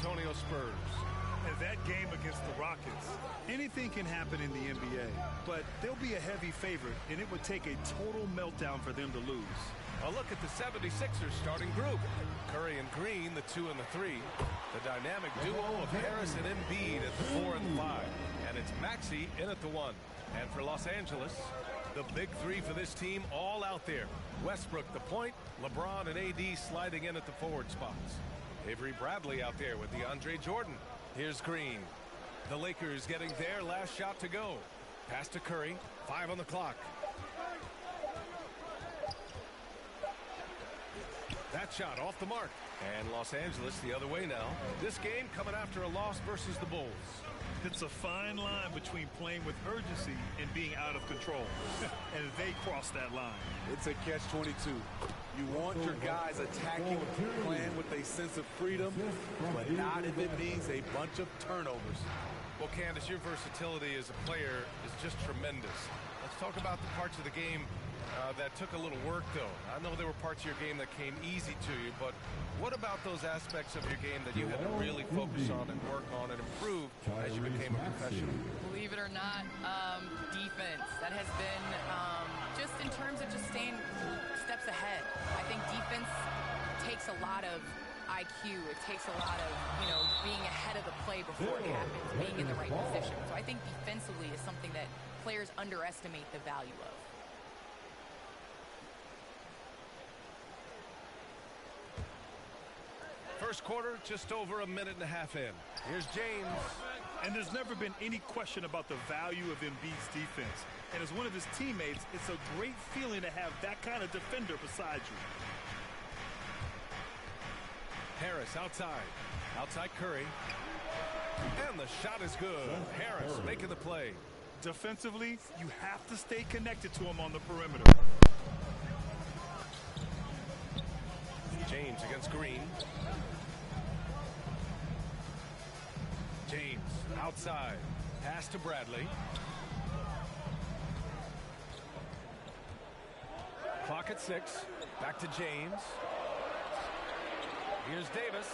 Antonio Spurs. And that game against the Rockets, anything can happen in the NBA, but they'll be a heavy favorite, and it would take a total meltdown for them to lose. A look at the 76ers starting group. Curry and Green, the 2 and the 3. The dynamic duo of Harris and Embiid at the 4 and 5. And it's Maxey in at the 1. And for Los Angeles, the big 3 for this team all out there. Westbrook the point, LeBron and AD sliding in at the forward spots. Avery Bradley out there with DeAndre Jordan. Here's Green. The Lakers getting their last shot to go. Pass to Curry, 5 on the clock. That shot off the mark. And Los Angeles the other way now. This game coming after a loss versus the Bulls. It's a fine line between playing with urgency and being out of control. And they cross that line. It's a catch-22. You want your guys attacking, playing with a sense of freedom, but not if it means a bunch of turnovers. Well, Candace, your versatility as a player is just tremendous. Let's talk about the parts of the game that took a little work, though. I know there were parts of your game that came easy to you, but what about those aspects of your game that you had to really focus on and work on and improve as you became a professional? Believe it or not, defense. That has been just in terms of just staying steps ahead. I think defense takes a lot of IQ. It takes a lot of, being ahead of the play before it happens, being in the right position. So I think defensively is something that players underestimate the value of. First quarter, just over a minute and a half in. Here's James. And there's never been any question about the value of Embiid's defense. And as one of his teammates, it's a great feeling to have that kind of defender beside you. Harris outside. Outside Curry. And the shot is good. Harris making the play. Defensively, you have to stay connected to him on the perimeter. James against Green. James outside. Pass to Bradley. Clock at 6. Back to James. Here's Davis.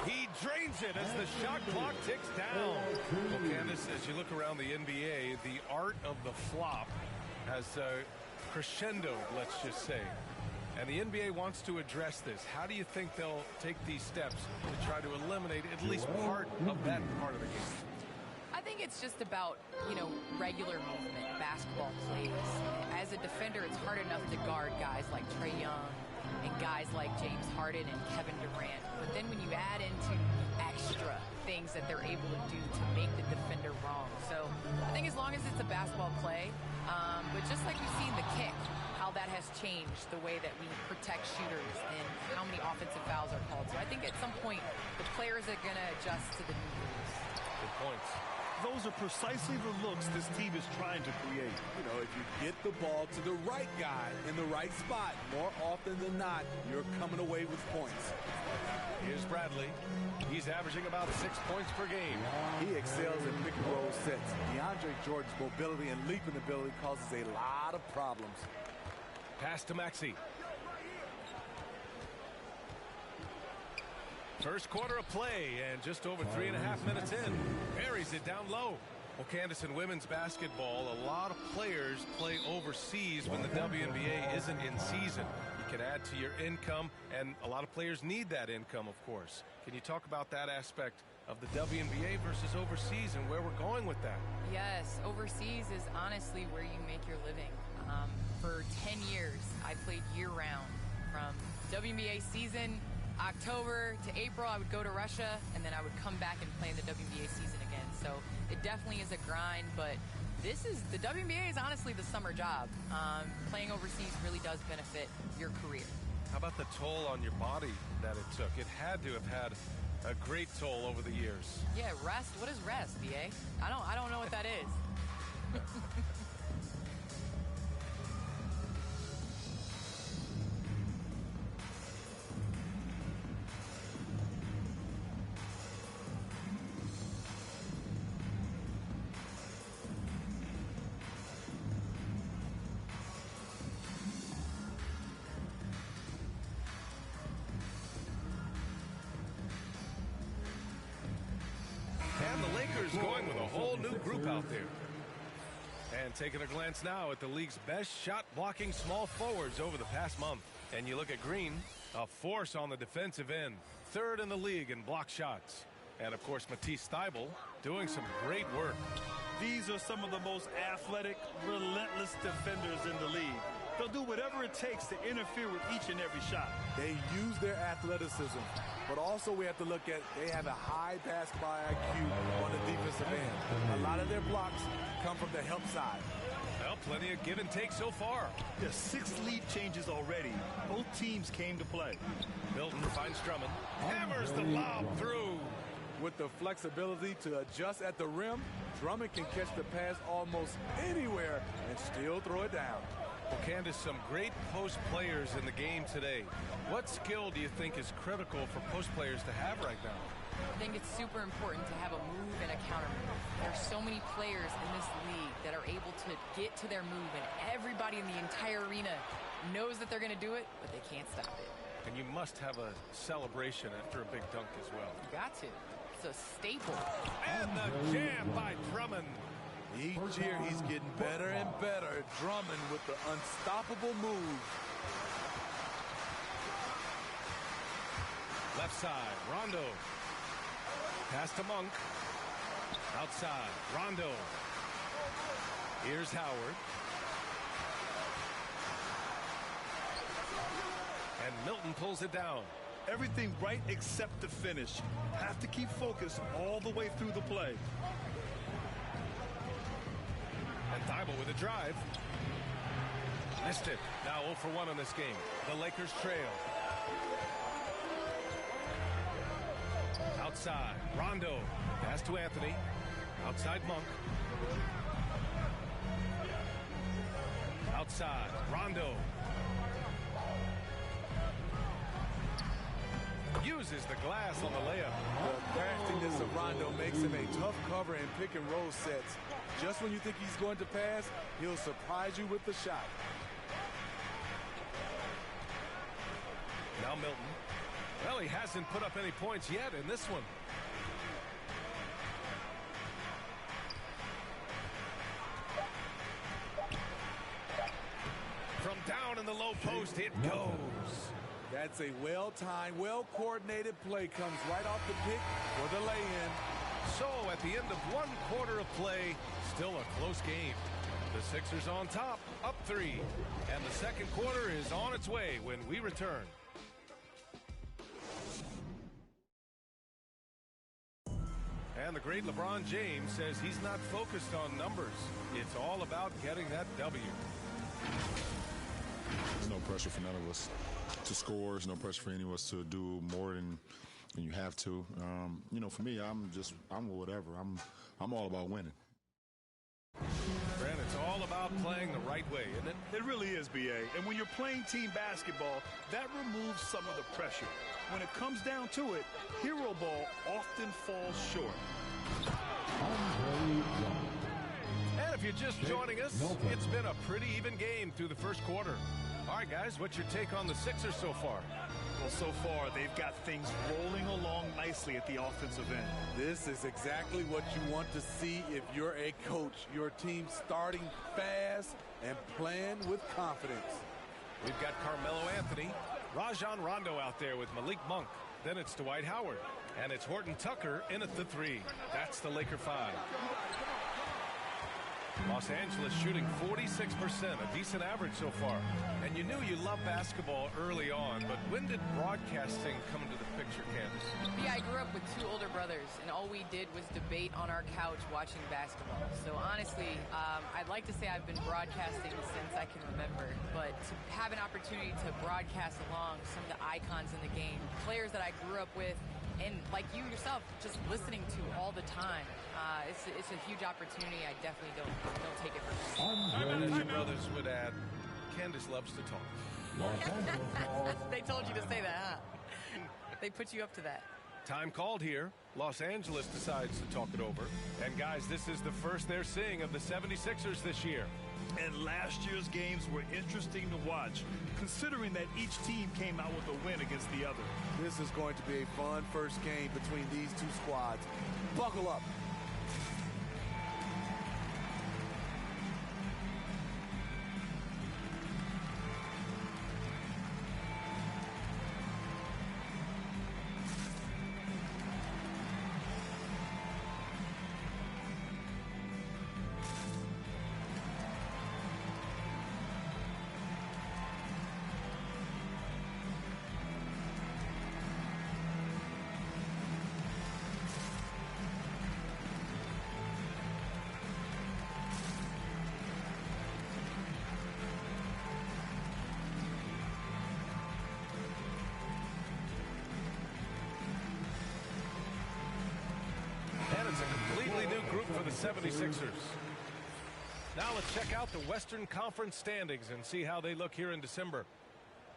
He drains it as the shot clock ticks down. Well, Candace, as you look around the NBA, the art of the flop has crescendoed, let's just say. And the NBA wants to address this. How do you think they'll take these steps to try to eliminate at least part of that part of the game? I think it's just about, regular movement, basketball plays. As a defender, it's hard enough to guard guys like Trae Young and guys like James Harden and Kevin Durant. But then when you add into extra things that they're able to do to make the defender wrong. So I think as long as it's a basketball play, but just like we've seen the kick, how that has changed the way that we protect shooters and how many offensive fouls are called. So I think at some point the players are going to adjust to the new rules. Good points. Those are precisely the looks this team is trying to create. If you get the ball to the right guy in the right spot, more often than not, you're coming away with points. Here's Bradley. He's averaging about 6 points per game. He excels in pick and roll sets. DeAndre Jordan's mobility and leaping ability causes a lot of problems. Pass to Maxey. First quarter of play, and just over 3.5 minutes in. Buries it down low. Well, Candace, in women's basketball, a lot of players play overseas when the WNBA isn't in season. You can add to your income, and a lot of players need that income, of course. Can you talk about that aspect of the WNBA versus overseas and where we're going with that? Yes, overseas is honestly where you make your living. For 10 years, I played year-round. From WNBA season, October to April, I would go to Russia, and then I would come back and play in the WNBA season again. So it definitely is a grind, but the WNBA is honestly the summer job. Playing overseas really does benefit your career. How about the toll on your body that it took? It had to have had a great toll over the years. Yeah, rest. What is rest, BA? I don't know what that is. jump out there. And taking a glance now at the league's best shot-blocking small forwards over the past month. And you look at Green, a force on the defensive end, third in the league in block shots. And, of course, Matisse Thybulle doing some great work. These are some of the most athletic, relentless defenders in the league. They'll do whatever it takes to interfere with each and every shot. They use their athleticism, but also we have to look at they have a high basketball IQ on the defensive end. A lot of their blocks come from the help side. Well, plenty of give and take so far. There's 6 lead changes already. Both teams came to play. Milton finds Drummond, hammers the lob through. With the flexibility to adjust at the rim, Drummond can catch the pass almost anywhere and still throw it down. Well, Candace, some great post players in the game today. What skill do you think is critical for post players to have right now? I think it's super important to have a move and a counter move. There are so many players in this league that are able to get to their move, and everybody in the entire arena knows that they're going to do it, but they can't stop it. And you must have a celebration after a big dunk as well. You got to. It's a staple. And the jam by Drummond. Each year he's getting better and better. Drummond with the unstoppable move. Left side, Rondo. Pass to Monk. Outside, Rondo. Here's Howard. And Milton pulls it down. Everything right except the finish. Have to keep focused all the way through the play. And Thybulle with a drive. Missed it. Now 0 for 1 in this game. The Lakers trail. Outside, Rondo. Pass to Anthony. Outside, Monk. Outside, Rondo. Uses the glass on the layup. The craftiness of Rondo makes him a tough cover in pick and roll sets. Just when you think he's going to pass, he'll surprise you with the shot. Now Milton. Well, he hasn't put up any points yet in this one. From down in the low post, it goes. That's a well-timed, well-coordinated play. Comes right off the pick for the lay-in. So at the end of 1 quarter of play, still a close game. The Sixers on top, up 3. And the second quarter is on its way when we return. And the great LeBron James says he's not focused on numbers. It's all about getting that W. There's no pressure for none of us to score. There's no pressure for any of us to do more than you have to. You know, for me, I'm whatever. I'm all about winning. Brent, it's all about playing the right way, isn't it? It really is, B.A. And when you're playing team basketball, that removes some of the pressure. When it comes down to it, hero ball often falls short. And if you're just joining us, it's been a pretty even game through the first quarter. All right, guys, what's your take on the Sixers so far? Well, so far, they've got things rolling along nicely at the offensive end. This is exactly what you want to see if you're a coach. Your team starting fast and playing with confidence. We've got Carmelo Anthony, Rajon Rondo out there with Malik Monk. Then it's Dwight Howard. And it's Horton Tucker in at the 3. That's the Laker 5. Los Angeles shooting 46%, a decent average so far. And you knew you loved basketball early on, but when did broadcasting come into the picture, Candace? Yeah, I grew up with 2 older brothers, and all we did was debate on our couch watching basketball. So honestly, I'd like to say I've been broadcasting since I can remember, but to have an opportunity to broadcast along some of the icons in the game, players that I grew up with, and like you yourself, just listening to all the time, it's a huge opportunity. I definitely don't take it for granted. As your brothers would add, Candace loves to talk. They told you to say that, huh? They put you up to that. Time called here. Los Angeles decides to talk it over. And guys, this is the first they're seeing of the 76ers this year. And last year's games were interesting to watch, considering that each team came out with a win against the other. This is going to be a fun first game between these two squads. Buckle up. for the 76ers. Now let's check out the Western Conference standings and see how they look here in December.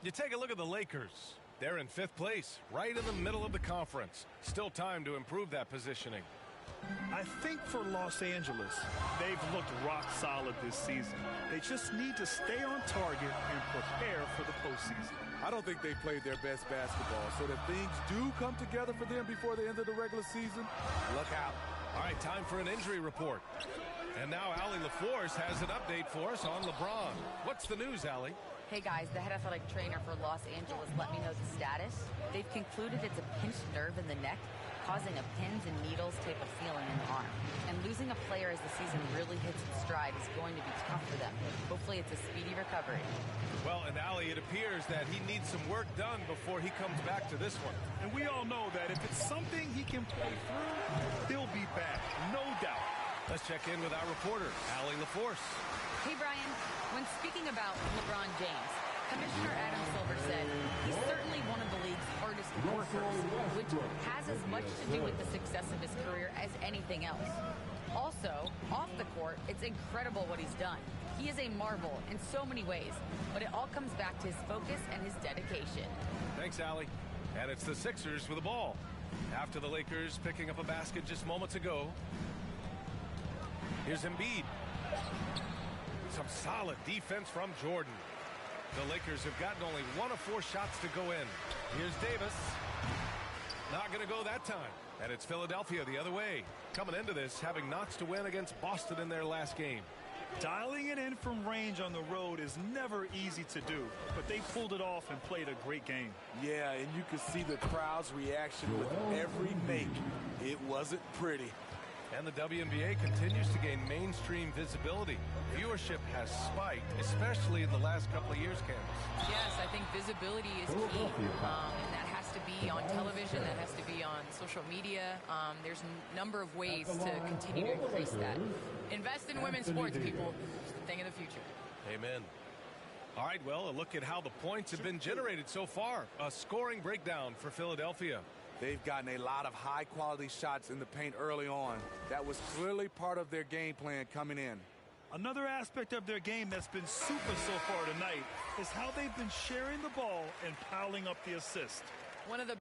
You take a look at the Lakers. They're in 5th place, right in the middle of the conference. Still time to improve that positioning. I think for Los Angeles, they've looked rock solid this season. They just need to stay on target and prepare for the postseason. I don't think they played their best basketball, so if things do come together for them before the end of the regular season, look out. All right, time for an injury report. And now Allie LaForce has an update for us on LeBron. What's the news, Allie? Hey guys, the head athletic trainer for Los Angeles let me know the status. They've concluded it's a pinched nerve in the neck, causing a pins and needles type of feeling in the arm. And losing a player as the season really hits its stride is going to be tough for them. Hopefully it's a speedy recovery. Well, and Allie, it appears that he needs some work done before he comes back to this one. And we all know that if it's something he can play through, he'll be back, no doubt. Let's check in with our reporter, Allie LaForce. Hey Brian, when speaking about LeBron James, Commissioner Adam Silver said he's certainly one of the league's hardest workers, which has as much to do with the success of his career as anything else. Also, off the court, it's incredible what he's done. He is a marvel in so many ways, but it all comes back to his focus and his dedication. Thanks, Allie. And it's the Sixers with the ball. After the Lakers picking up a basket just moments ago. Here's Embiid. Some solid defense from Jordan. The Lakers have gotten only 1 of 4 shots to go in. Here's Davis. Not going to go that time. And it's Philadelphia the other way. Coming into this, having knots to win against Boston in their last game. Dialing it in from range on the road is never easy to do, but they pulled it off and played a great game. Yeah, and you could see the crowd's reaction with every make. It wasn't pretty. And the WNBA continues to gain mainstream visibility. Viewership has spiked, especially in the last couple of years, Candace. Yes, I think visibility is key, and that has to be on television, that has to be on social media. There's a number of ways to continue to increase that. Invest in women's sports, people. It's the thing of the future. Amen. All right, well, a look at how the points have been generated so far. A scoring breakdown for Philadelphia. They've gotten a lot of high-quality shots in the paint early on. That was clearly part of their game plan coming in. Another aspect of their game that's been super so far tonight is how they've been sharing the ball and piling up the assists. One of the